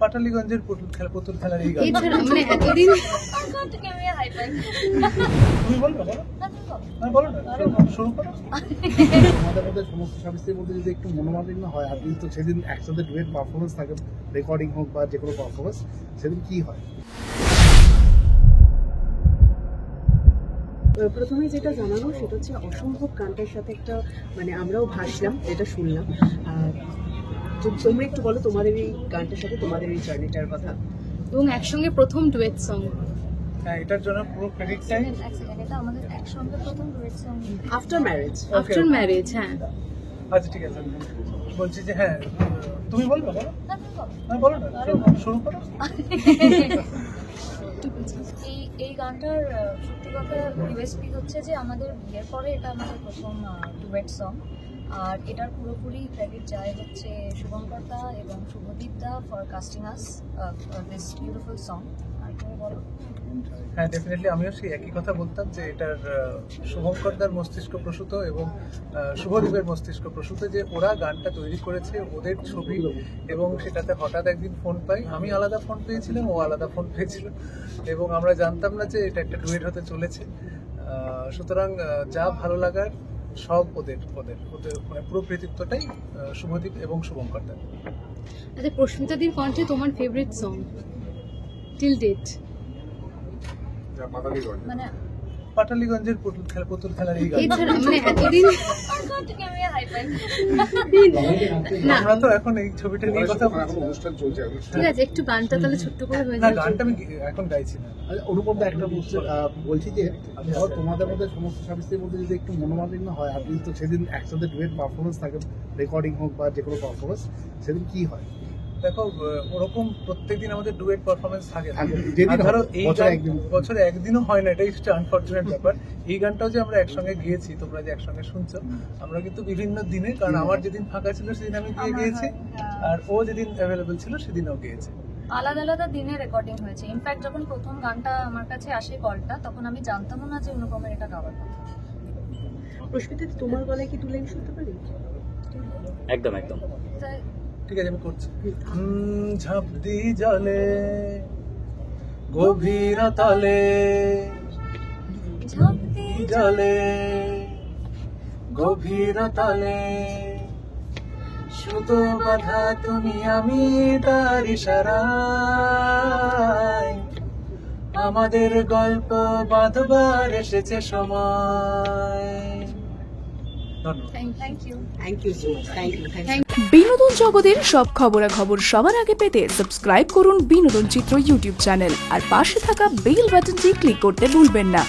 পাটালিগঞ্জের পুতুল খেলার এই গান। মানে এতদিন তুমি বলবে বলো না, শুরু করো। আমাদের মধ্যে সমস্ত স্বামী মধ্যে যদি একটু মনোমালিন্য হয়, আর কিন্তু সেদিন একসাথে ডুয়েট পারফরমেন্স থাকে, রেকর্ডিং হোক বা যে কোনো পারফরমেন্স, সেদিন কি হয়? প্রথমে যেটা জানানো সেটা হচ্ছে অসম্ভব গানটার সাথে একটা মানে আমরাও ভাসলাম, এটা শুনলাম। তোমরা একটু বলো তোমাদের এই গানটার সাথে তোমাদের এই জার্নিটার কথা, এবং একসঙ্গে প্রথম ডুয়েট সং। হ্যাঁ, এটার জন্য পুরো ক্রেডিট চাই। এটা আমাদের একসঙ্গে প্রথম duet song after marriage. After marriage, হ্যাঁ। আচ্ছা ঠিক আছে, বলছি যে হ্যাঁ তুমি বলবে বলো না, শুরু করো। এই গানটার সত্যি কথা ইউএসপি হচ্ছে যে আমাদের বিয়ের পরে এটা আমাদের প্রথম ডুয়েট সং, আর এটার পুরোপুরি ক্রেডিট যায় হচ্ছে শুভঙ্কর দা এবং Shubhadeep da for casting us this beautiful song. আর তুমি বলো। হ্যাঁ, ডেফিনেটলি আমিও সেই একই কথা বলতাম যে এটার শুভঙ্করদার মস্তিষ্ক প্রসূত এবং শুভদীপের মস্তিষ্ক প্রসূত, যে ওরা গানটা তৈরি করেছে, ওদের ছবি, এবং সেটাতে হঠাৎ একদিন ফোন পাই। আমি আলাদা ফোন পেয়েছিলাম, ও আলাদা ফোন পেয়েছিল, এবং আমরা জানতাম না যে এটা একটা ডুয়েট হতে চলেছে। সুতরাং যা ভালো লাগার সব ওদের মানে পুরো কৃতিত্বটাই শুভদীপ এবং শুভঙ্করদার। আচ্ছা, প্রস্মিতাদির কণ্ঠে তোমার ফেভারিট সং টিল ডেট? মানে পাটালিগঞ্জের পুতুল খেলার এই গান। মানে এতদিন আমরা তো এখন এই ছবিটা নিয়ে কথা বলছি। অনুষ্ঠান চলছে, ঠিক আছে, একটু গানটা তাহলে ছোট্ট করে হয়ে না, যায়। গানটা আমি এখন গাইছি না। অনুপম দা একটা বলছি যে ধরো তোমাদের মধ্যে সমস্ত স্বামীর মধ্যে যদি একটু মনোমালিন্য হয়, আর কিন্তু সেদিন একসাথে ডুয়েট পারফরমেন্স থাকে, রেকর্ডিং হোক বা যে কোনো পারফরমেন্স, সেদিন কি হয়? দেখো, ওরকম প্রত্যেকদিন আমাদের ডুয়েট পারফরমেন্স থাকে না। যেদিন ধরো এই বছরে একদিনও হয় না, এটাই হচ্ছে আনফরচুনেট ব্যাপার। এই গানটাও যে আমরা একসঙ্গে গিয়েছি, তোমরা যে একসঙ্গে শুনছো, আমরা কিন্তু বিভিন্ন দিনে, কারণ আমার যেদিন ফাঁকা ছিল সেদিন আমি গিয়ে গিয়েছি, আর ও যেদিন অ্যাভেলেবেল ছিল সেদিনও গিয়েছে। আলাদা আলাদা দিনে রেকর্ডিং হয়েছে। ইনফ্যাক্ট যখন প্রথম গানটা আমার কাছে আসে কলটা, তখন আমি জানতামও না যে অনুপমের এটা গাওয়ার কথা। প্রস্মিতা, তোমার গলায় কি তুলে আমি শুনতে পারি? একদম একদম। তাই ঠিক আছে, আমি করছি। ঝাঁপদি জলে গভীর তলে, ঝাঁপদি জলে গভীর তলে, সুতো বাঁধা তুমি আমি তার ইশারায়, আমাদের গল্প বাঁধবার এসেছে সময়। Thank you. Thank you so much, thank you. বিনোদন জগতের সব খবরাখবর সবার আগে পেতে সাবস্ক্রাইব করুন বিনোদন চিত্র ইউটিউব চ্যানেল, আর পাশে থাকা বেল বাটনটি ক্লিক করতে ভুলবেন না।